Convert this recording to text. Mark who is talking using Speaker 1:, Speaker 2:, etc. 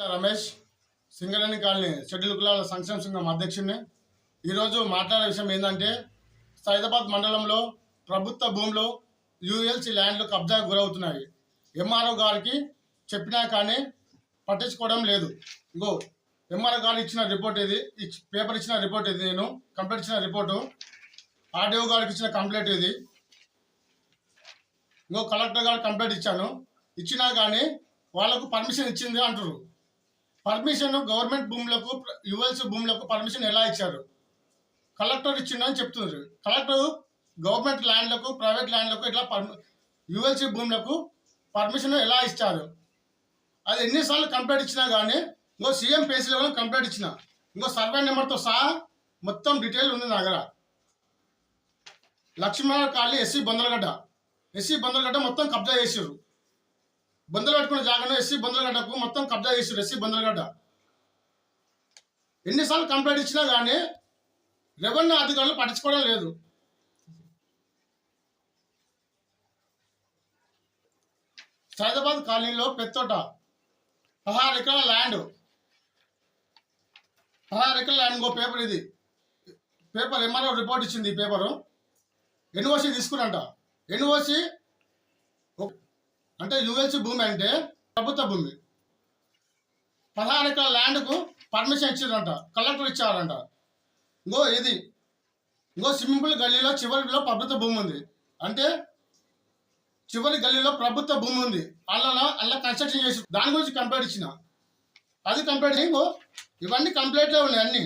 Speaker 1: Ramesh Singareni colony schedule కులాల సంక్షేమ సంఘం అధ్యక్షుడిని. ఈరోజు మాట్లాడే విషయం ఏంటంటే, సైదాబాద్ మండలంలో ప్రభుత్వ భూములు యూఎల్సీ ల్యాండ్లు కబ్జాకు గురవుతున్నాయి. ఎంఆర్ఓ గారికి చెప్పినా కానీ పట్టించుకోవడం లేదు. ఇంకో ఎంఆర్ఓ గారు ఇచ్చిన రిపోర్ట్ ఇది, పేపర్ ఇచ్చిన రిపోర్ట్ ఇది, నేను కంప్లైంట్ ఇచ్చిన రిపోర్టు, ఆర్డీఓ గారికి ఇచ్చిన కంప్లైంట్ ఇది, ఇంకో కలెక్టర్ గారికి కంప్లైంట్ ఇచ్చినా కానీ వాళ్ళకు పర్మిషన్ ఇచ్చింది అంటారు. పర్మిషన్ గవర్నమెంట్ భూములకు యుఎల్సీ భూములకు పర్మిషన్ ఎలా ఇచ్చారు? కలెక్టర్ ఇచ్చిందని చెప్తున్నారు. కలెక్టర్ గవర్నమెంట్ ల్యాండ్లకు ప్రైవేట్ ల్యాండ్లకు ఇట్లా యుఎల్సీ భూములకు పర్మిషన్ ఎలా ఇచ్చారు? అది ఎన్నిసార్లు కంప్లైంట్ ఇచ్చినా కానీ, ఇంకో సీఎం పేసీ లెవెల్ కంప్లైంట్ ఇచ్చిన, ఇంకో సర్వే నెంబర్తో సహా మొత్తం డీటెయిల్ ఉంది నా దగ్గర. లక్ష్మణ కాలనీ ఎస్సీ బొందలగడ్డ మొత్తం కబ్జా చేసారు. బొందలు పెట్టుకున్న జాగాను ఎస్సీ బొందలగడ్డకు మొత్తం కబ్జా చేసారు. ఎస్సీ బొందలగడ్డ ఎన్నిసార్లు కంప్లైంట్ ఇచ్చినా కానీ రెవెన్యూ అధికారులు పట్టించుకోవడం లేదు. సైదాబాద్ కాలనీలో పెత్తోట 16 ఎకరాల ల్యాండ్, 16 ఎకరాల ల్యాండ్. ఇంకో పేపర్ ఇది, పేపర్ ఎంఆర్ఓ రిపోర్ట్ ఇచ్చింది. ఈ పేపరు ఎన్ఓసి తీసుకురంట. ఎన్ఓసి అంటే యుఎల్సీ భూమి అంటే ప్రభుత్వ భూమి. 16 ఎకరాల ల్యాండ్కు పర్మిషన్ ఇచ్చారంట, కలెక్టర్ ఇచ్చారంట. ఇంకో స్విమ్మింగ్ పూల్ గల్లీలో చివరిలో ప్రభుత్వ భూమి ఉంది. అంటే చివరి గల్లీలో ప్రభుత్వ భూమి ఉంది, అలా కన్స్ట్రక్షన్ చేసి దాని గురించి కంప్లైంట్ ఇచ్చిన. అది కంప్లైంట్. ఇవన్నీ కంప్లైంట్లే ఉన్నాయి అన్నీ.